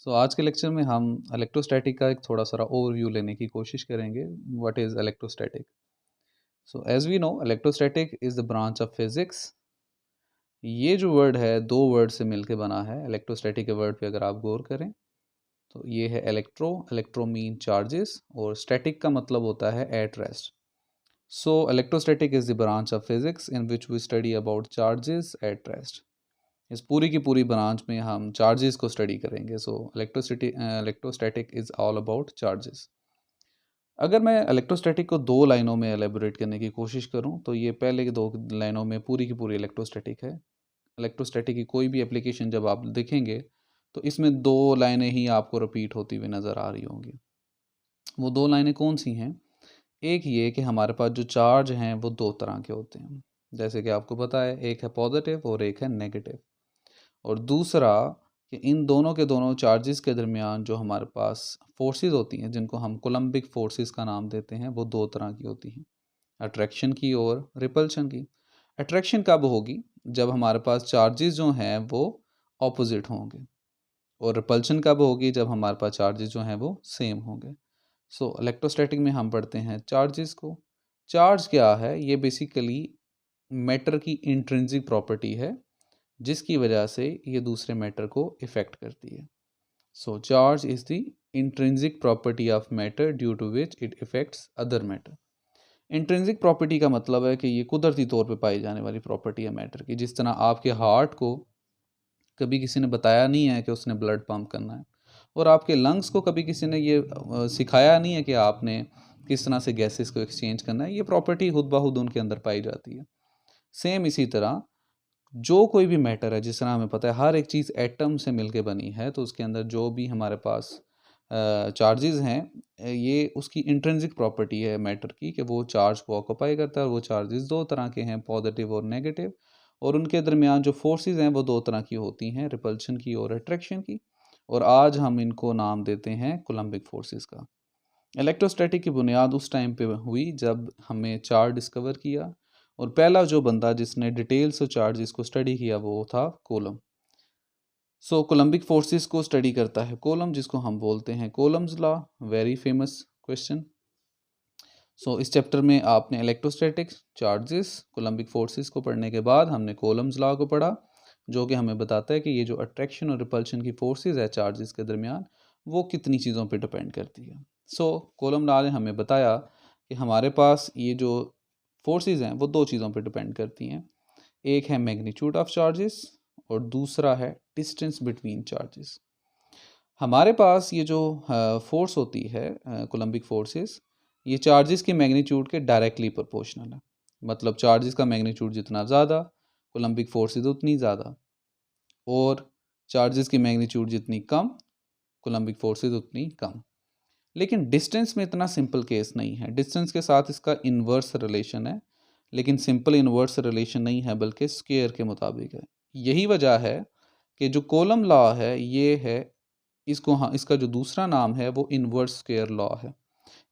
आज के लेक्चर में हम इलेक्ट्रोस्टैटिक का एक थोड़ा सा ओवरव्यू लेने की कोशिश करेंगे। What is electrostatic? As we know, electrostatic is the branch of physics. ये जो वर्ड है दो वर्ड से मिलके बना है। इलेक्ट्रोस्टैटिक के वर्ड पे अगर आप गौर करें तो ये है इलेक्ट्रो। इलेक्ट्रो मीन चार्जेस और स्टैटिक का मतलब होता है at rest. Electrostatic is the branch of physics in which we study about charges at rest. इस पूरी की पूरी ब्रांच में हम चार्जेस को स्टडी करेंगे। Electrostatic is all about charges. अगर मैं इलेक्ट्रोस्टैटिक को दो लाइनों में एलेबोरेट करने की कोशिश करूं तो ये पहले की दो लाइनों में पूरी की पूरी इलेक्ट्रोस्टैटिक है। इलेक्ट्रोस्टैटिक की कोई भी एप्लीकेशन जब आप देखेंगे तो इसमें दो लाइनें ही आपको रिपीट होती हुई नज़र आ रही होंगी। वो दो लाइनें कौन सी हैं? एक ये कि हमारे पास जो चार्ज हैं वो दो तरह के होते हैं, जैसे कि आपको पता है, एक है पॉजिटिव और एक है नेगेटिव। और दूसरा कि इन दोनों के दोनों चार्जेस के दरमियान जो हमारे पास फोर्सेस होती हैं, जिनको हम कोलम्बिक फोर्सेस का नाम देते हैं, वो दो तरह की होती हैं, अट्रैक्शन की और रिपल्शन की। अट्रैक्शन कब होगी? जब हमारे पास चार्जेस जो हैं वो ऑपोजिट होंगे। और रिपल्शन कब होगी? जब हमारे पास चार्जेस जो हैं वो सेम होंगे। इलेक्ट्रोस्टैटिक में हम पढ़ते हैं चार्जेस को। चार्ज क्या है? ये बेसिकली मैटर की इंट्रिंसिक प्रॉपर्टी है जिसकी वजह से ये दूसरे मैटर को इफ़ेक्ट करती है। Charge is the intrinsic property of matter due to which it effects other matter. Intrinsic property का मतलब है कि ये कुदरती तौर पे पाई जाने वाली प्रॉपर्टी है मैटर की। जिस तरह आपके हार्ट को कभी किसी ने बताया नहीं है कि उसने ब्लड पंप करना है, और आपके लंग्स को कभी किसी ने ये सिखाया नहीं है कि आपने किस तरह से गैसेस को एक्सचेंज करना है। ये प्रॉपर्टी खुद ब खुद उनके अंदर पाई जाती है। सेम इसी तरह जो कोई भी मैटर है, जिस तरह हमें पता है हर एक चीज़ एटम से मिलके बनी है, तो उसके अंदर जो भी हमारे पास चार्जेस हैं, ये उसकी इंट्रिंसिक प्रॉपर्टी है मैटर की कि वो चार्ज को ऑक्यूपाई करता है। और वो चार्जेस दो तरह के हैं, पॉजिटिव और नेगेटिव। और उनके दरमियान जो फोर्सेस हैं वो दो तरह की होती हैं, रिपल्शन की और अट्रैक्शन की। और आज हम इनको नाम देते हैं कोलम्बिक फोर्सेस का। इलेक्ट्रोस्टैटिक की बुनियाद उस टाइम पे हुई जब हमें चार्ज डिस्कवर किया, और पहला जो बंदा जिसने डिटेल से चार्जेस को स्टडी किया वो था कोलम। कोलम्बिक फोर्सेस को स्टडी करता है कोलम, जिसको हम बोलते हैं Coulomb's law. Very famous question. इस चैप्टर में आपने इलेक्ट्रोस्टैटिक्स, चार्जेस, कोलम्बिक फोर्सेस को पढ़ने के बाद हमने कोलम्स लॉ को पढ़ा, जो कि हमें बताता है कि ये जो अट्रैक्शन और रिपल्शन की फोर्सेस है चार्जेस के दरमियान, वो कितनी चीज़ों पे डिपेंड करती है। कोलम लॉ ने हमें बताया कि हमारे पास ये जो फोर्सेस हैं वो दो चीज़ों पे डिपेंड करती हैं। एक है मैग्नीट्यूड ऑफ चार्जेस और दूसरा है डिस्टेंस बिटवीन चार्जेस। हमारे पास ये जो फोर्स होती है, कोलम्बिक फोर्सेस, ये चार्जेस के मैग्नीट्यूड के डायरेक्टली प्रोपोर्शनल है। मतलब चार्जेस का मैग्नीट्यूड जितना ज़्यादा, कोलम्बिक फोर्सेस उतनी ज़्यादा। और चार्जेस की मैग्नीट्यूड जितनी कम, कोलम्बिक फोर्सेस उतनी कम। लेकिन डिस्टेंस में इतना सिंपल केस नहीं है। डिस्टेंस के साथ इसका इन्वर्स रिलेशन है, लेकिन सिंपल इन्वर्स रिलेशन नहीं है, बल्कि स्क्वायर के मुताबिक है। यही वजह है कि जो कोलम लॉ है ये है, इसको हाँ, इसका जो दूसरा नाम है वो इन्वर्स स्क्वायर लॉ है।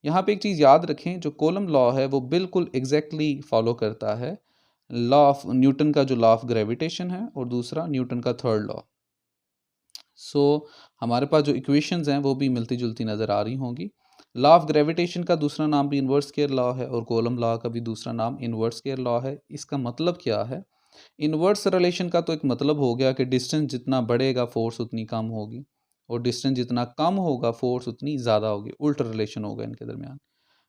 यहाँ पे एक चीज़ याद रखें, जो कोलम लॉ है वो बिल्कुल एग्जैक्टली फॉलो करता है लॉ ऑफ न्यूटन का, जो लॉ ऑफ ग्रेविटेशन है, और दूसरा न्यूटन का थर्ड लॉ। हमारे पास जो इक्वेशंस हैं वो भी मिलती जुलती नज़र आ रही होंगी। लॉ ऑफ ग्रेविटेशन का दूसरा नाम भी इन्वर्स स्क्वायर लॉ है, और कोलम लॉ का भी दूसरा नाम इन्वर्स स्क्वायर लॉ है। इसका मतलब क्या है? इन्वर्स रिलेशन का तो एक मतलब हो गया कि डिस्टेंस जितना बढ़ेगा फोर्स उतनी कम होगी, और डिस्टेंस जितना कम होगा फोर्स उतनी ज़्यादा होगी। उल्टा रिलेशन होगा इनके दरमियान।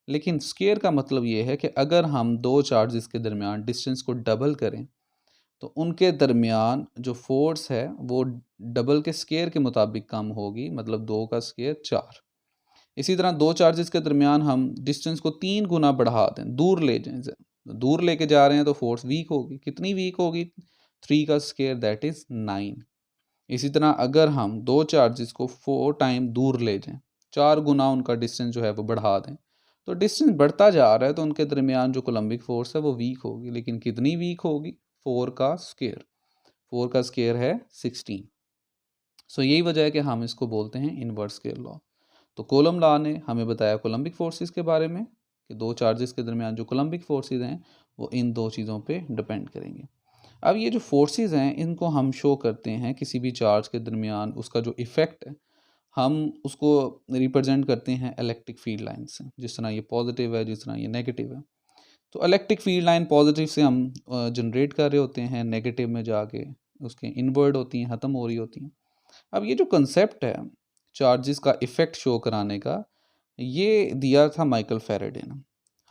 लेकिन स्क्वायर का मतलब ये है कि अगर हम दो चार्जेस के दरमियान डिस्टेंस को डबल करें तो उनके दरमियान जो फोर्स है वो डबल के स्क्वायर के मुताबिक कम होगी। मतलब दो का स्क्वायर 4। इसी तरह दो चार्जेस के दरमियान हम डिस्टेंस को 3 गुना बढ़ा दें, दूर ले जाएं, दूर लेके जा रहे हैं, तो फोर्स वीक होगी। कितनी वीक होगी? 3 का स्क्वायर, दैट इज़ 9। इसी तरह अगर हम दो चार्जेस को 4 टाइम दूर ले जाएं, 4 गुना उनका डिस्टेंस जो है वो बढ़ा दें, तो डिस्टेंस बढ़ता जा रहा है, तो उनके दरमियान जो कोलम्बिक फोर्स है वो वीक होगी। लेकिन कितनी वीक होगी? 4 का स्क्वायर। 4 का स्क्वायर है 16। यही वजह है कि हम इसको बोलते हैं इन्वर्स स्क्वायर लॉ। तो कोलम लॉ ने हमें बताया कोलम्बिक फोर्सेस के बारे में कि दो चार्जेस के दरमियान जो कोलम्बिक फोर्सेस हैं वो इन दो चीज़ों पे डिपेंड करेंगे। अब ये जो फोर्सेस हैं इनको हम शो करते हैं किसी भी चार्ज के दरमियान उसका जो इफ़ेक्ट है हम उसको रिप्रेजेंट करते हैं इलेक्ट्रिक फील्ड लाइन से, जिस तरह ये पॉजिटिव है, जिस तरह ये नेगेटिव है। तो इलेक्ट्रिक फील्ड लाइन पॉजिटिव से हम जनरेट कर रहे होते हैं, नेगेटिव में जाके उसके इनवर्ड होती हैं, ख़त्म हो रही होती हैं। अब ये जो कंसेप्ट है चार्जेस का इफ़ेक्ट शो कराने का, ये दिया था माइकल फैराडे ने।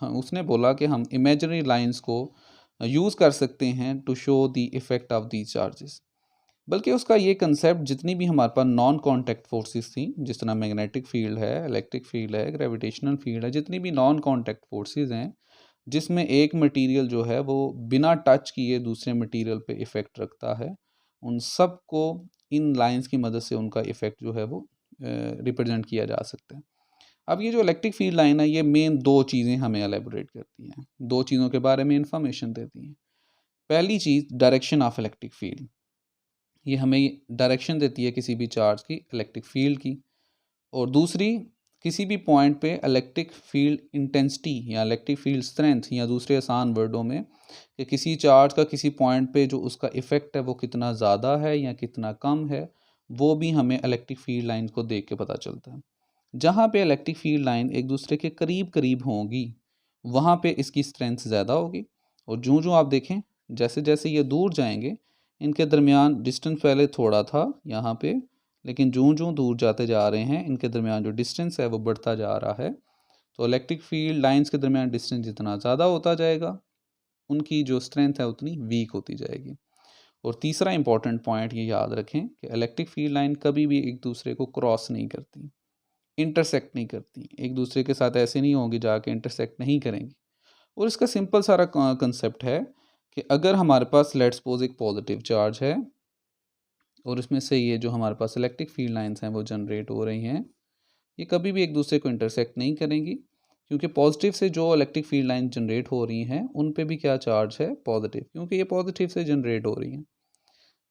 हाँ, उसने बोला कि हम इमेजिनरी लाइंस को यूज़ कर सकते हैं to show the effect of these charges. बल्कि उसका ये कंसेप्ट जितनी भी हमारे पास नॉन कॉन्टैक्ट फोर्सेस थी, जिस तरह मैग्नेटिक फील्ड है, इलेक्ट्रिक फील्ड है, ग्रेविटेशनल फील्ड है, जितनी भी नॉन कॉन्टैक्ट फोर्सेस हैं, जिसमें एक मटेरियल जो है वो बिना टच किए दूसरे मटेरियल पे इफ़ेक्ट रखता है, उन सब को इन लाइंस की मदद से उनका इफ़ेक्ट जो है वो रिप्रेजेंट किया जा सकता है। अब ये जो इलेक्ट्रिक फील्ड लाइन है, ये मेन दो चीज़ें हमें एलेबोरेट करती हैं, दो चीज़ों के बारे में इंफॉर्मेशन देती हैं। पहली चीज़ डायरेक्शन ऑफ इलेक्ट्रिक फील्ड, ये हमें डायरेक्शन देती है किसी भी चार्ज की इलेक्ट्रिक फील्ड की। और दूसरी, किसी भी पॉइंट पे इलेक्ट्रिक फील्ड इंटेंसिटी या इलेक्ट्रिक फील्ड स्ट्रेंथ, या दूसरे आसान वर्डों में कि किसी चार्ज का किसी पॉइंट पे जो उसका इफ़ेक्ट है वो कितना ज़्यादा है या कितना कम है, वो भी हमें इलेक्ट्रिक फील्ड लाइन को देख के पता चलता है। जहाँ पे इलेक्ट्रिक फील्ड लाइन एक दूसरे के करीब करीब होंगी, वहाँ पे इसकी स्ट्रेंथ ज़्यादा होगी। और जो जो आप देखें, जैसे जैसे ये दूर जाएंगे, इनके दरमियान डिस्टेंस पहले थोड़ा था यहाँ पे, लेकिन जो जो दूर जाते जा रहे हैं, इनके दरमियान जो डिस्टेंस है वो बढ़ता जा रहा है। तो इलेक्ट्रिक फील्ड लाइंस के दरमियान डिस्टेंस जितना ज़्यादा होता जाएगा, उनकी जो स्ट्रेंथ है उतनी वीक होती जाएगी। और तीसरा इंपॉर्टेंट पॉइंट ये याद रखें कि इलेक्ट्रिक फील्ड लाइन कभी भी एक दूसरे को क्रॉस नहीं करती, इंटरसेक्ट नहीं करती, एक दूसरे के साथ ऐसे नहीं होंगी जाके इंटरसेक्ट नहीं करेंगी। और इसका सिंपल सारा कंसेप्ट है कि अगर हमारे पास लेट्स सपोज एक पॉजिटिव चार्ज है, और इसमें से ये जो हमारे पास इलेक्ट्रिक फील्ड लाइंस हैं वो जनरेट हो रही हैं, ये कभी भी एक दूसरे को इंटरसेक्ट नहीं करेंगी, क्योंकि पॉजिटिव से जो इलेक्ट्रिक फील्ड लाइन जनरेट हो रही हैं उन पे भी क्या चार्ज है, पॉजिटिव, क्योंकि ये पॉजिटिव से जनरेट हो रही हैं।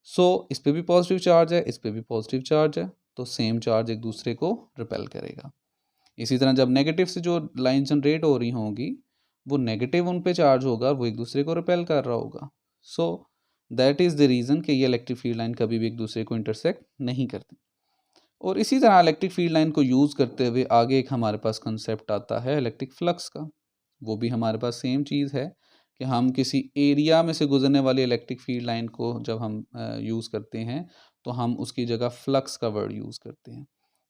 सो इस पे भी पॉजिटिव चार्ज है, इस पे भी पॉजिटिव चार्ज है, तो सेम चार्ज एक दूसरे को रिपेल करेगा। इसी तरह जब नेगेटिव से जो लाइन जनरेट हो रही होंगी, वो नेगेटिव उन पे चार्ज होगा, वो एक दूसरे को रिपेल कर रहा होगा। So that is the reason कि ये इलेक्ट्रिक फील्ड लाइन कभी भी एक दूसरे को इंटरसेक्ट नहीं करती। और इसी तरह इलेक्ट्रिक फील्ड लाइन को यूज़ करते हुए आगे एक हमारे पास कंसेप्ट आता है इलेक्ट्रिक फ्लक्स का। वो भी हमारे पास सेम चीज़ है कि हम किसी एरिया में से गुजरने वाली इलेक्ट्रिक फील्ड लाइन को जब हम यूज़ करते हैं, तो हम उसकी जगह फ्लक्स का वर्ड यूज़ करते हैं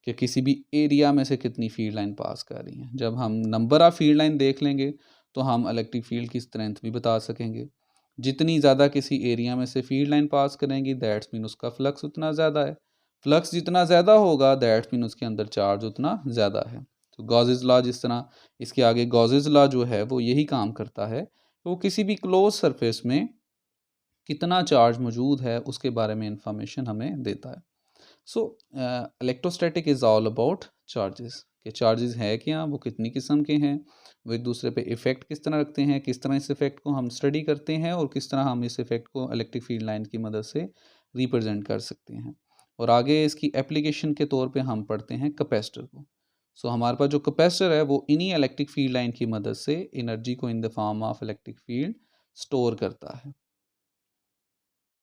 कि किसी भी एरिया में से कितनी फील्ड लाइन पास कर रही है। जब हम नंबर ऑफ़ फील्ड लाइन देख लेंगे, तो हम इलेक्ट्रिक फील्ड की स्ट्रेंथ भी बता सकेंगे। जितनी ज़्यादा किसी एरिया में से फील्ड लाइन पास करेंगी, दैट्स मीन उसका फ्लक्स उतना ज़्यादा है। फ्लक्स जितना ज़्यादा होगा, दैट्स मीन उसके अंदर चार्ज उतना ज़्यादा है। तो गॉसेस लॉ, जिस तरह इसके आगे गॉसेस लॉ जो है वो यही काम करता है, वो किसी भी क्लोज सरफेस में कितना चार्ज मौजूद है उसके बारे में इंफॉर्मेशन हमें देता है। सो electrostatic is all about charges, कि चार्जेस है क्या, वो कितनी किस्म के हैं, वो एक दूसरे पे इफ़ेक्ट किस तरह रखते हैं, किस तरह इस इफ़ेक्ट को हम स्टडी करते हैं, और किस तरह हम इस इफ़ेक्ट को इलेक्ट्रिक फील्ड लाइन की मदद से रिप्रेजेंट कर सकते हैं। और आगे इसकी एप्लीकेशन के तौर पे हम पढ़ते हैं कैपेसिटर को। सो हमारे पास जो कैपेसिटर है वो इन्हीं इलेक्ट्रिक फील्ड लाइन की मदद से एनर्जी को in the form of electric field store करता है।